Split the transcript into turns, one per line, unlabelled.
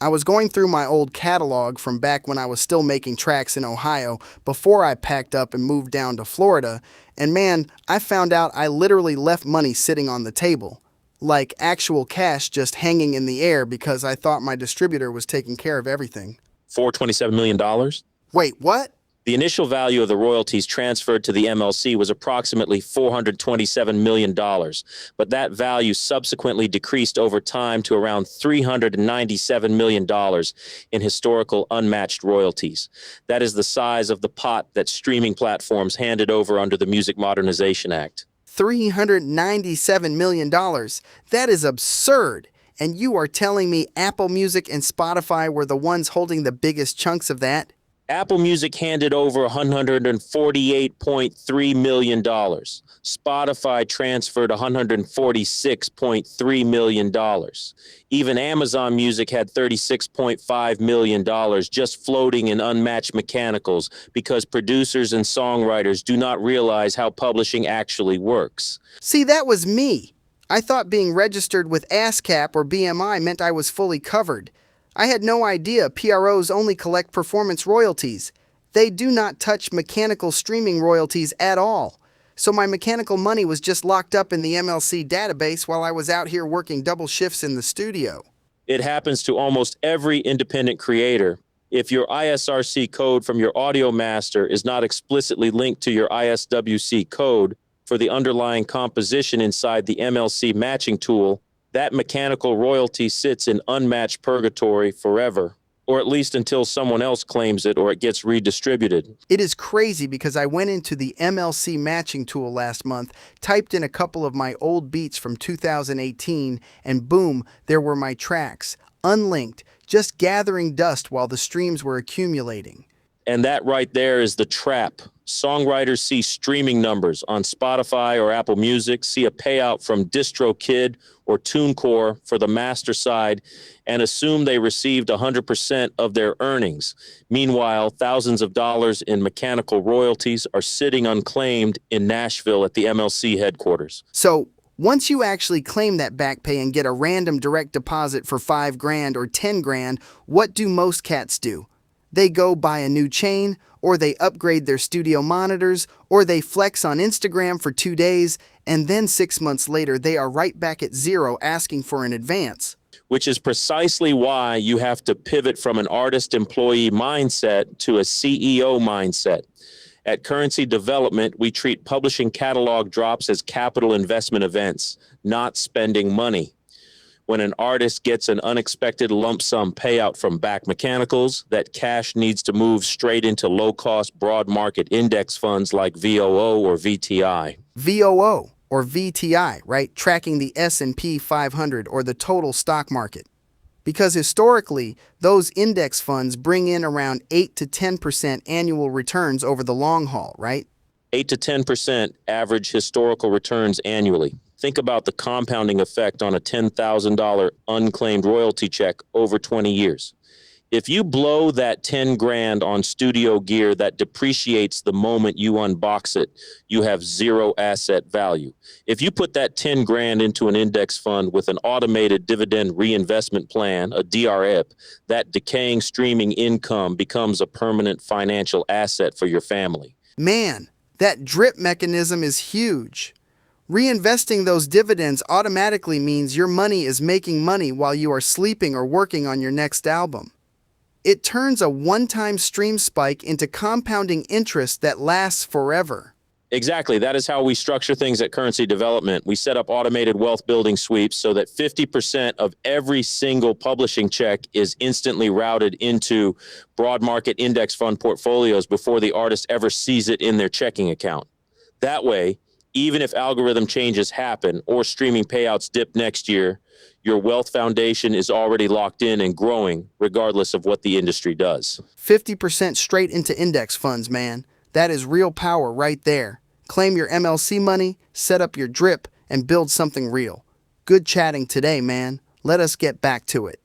I was going through my old catalog from back when I was still making tracks in Ohio before I packed up and moved down to Florida, and man, I found out I literally left money sitting on the table. Like actual cash just hanging in the air because I thought my distributor was taking care of everything.
$427 million dollars.
Wait, what?
The initial value of the royalties transferred to the MLC was approximately $427 million, dollars, but that value subsequently decreased over time to around $397 million dollars in historical unmatched royalties. That is the size of the pot that streaming platforms handed over under the Music Modernization Act.
$397 million. That is absurd. And you are telling me Apple Music and Spotify were the ones holding the biggest chunks of that?
Apple Music handed over $148.3 million. Spotify transferred $146.3 million. Even Amazon Music had $36.5 million just floating in unmatched mechanicals because producers and songwriters do not realize how publishing actually works.
See, that was me. I thought being registered with ASCAP or BMI meant I was fully covered. I had no idea PROs only collect performance royalties. They do not touch mechanical streaming royalties at all. So my mechanical money was just locked up in the MLC database while I was out here working double shifts in the studio.
It happens to almost every independent creator. If your ISRC code from your audio master is not explicitly linked to your ISWC code for the underlying composition inside the MLC Matching Tool, that mechanical royalty sits in unmatched purgatory forever, or at least until someone else claims it or it gets redistributed.
It is crazy because I went into the MLC Matching Tool last month, typed in a couple of my old beats from 2018, and boom, there were my tracks, unlinked, just gathering dust while the streams were accumulating.
And that right there is the trap. Songwriters see streaming numbers on Spotify or Apple Music, see a payout from DistroKid or TuneCore for the master side, and assume they received 100% of their earnings. Meanwhile, thousands of dollars in mechanical royalties are sitting unclaimed in Nashville at the MLC headquarters.
So, once you actually claim that back pay and get a random direct deposit for $5,000 or $10,000, what do most cats do? They go buy a new chain, or they upgrade their studio monitors, or they flex on Instagram for 2 days, and then 6 months later they are right back at zero asking for an advance.
Which is precisely why you have to pivot from an artist-employee mindset to a CEO mindset. At Currency Development, we treat publishing catalog drops as capital investment events, not spending money. When an artist gets an unexpected lump sum payout from back mechanicals, that cash needs to move straight into low-cost broad market index funds like VOO or VTI.
VOO or VTI, right? Tracking the S&P 500 or the total stock market. Because historically, those index funds bring in around 8 to 10% annual returns over the long haul, right?
8 to 10% average historical returns annually. Think about the compounding effect on a $10,000 unclaimed royalty check over 20 years. If you blow that 10 grand on studio gear that depreciates the moment you unbox it, you have zero asset value. If you put that 10 grand into an index fund with an automated dividend reinvestment plan, a DRIP, that decaying streaming income becomes a permanent financial asset for your family.
Man, that drip mechanism is huge. Reinvesting those dividends automatically means your money is making money while you are sleeping or working on your next album. It turns a one-time stream spike into compounding interest that lasts forever.
Exactly. That is how we structure things at Currency Development. We set up automated wealth building sweeps so that 50% of every single publishing check is instantly routed into broad market index fund portfolios before the artist ever sees it in their checking account. That way, even if algorithm changes happen or streaming payouts dip next year, your wealth foundation is already locked in and growing regardless of what the industry does.
50% straight into index funds, man. That is real power right there. Claim your MLC money, set up your drip, and build something real. Good chatting today, man. Let us get back to it.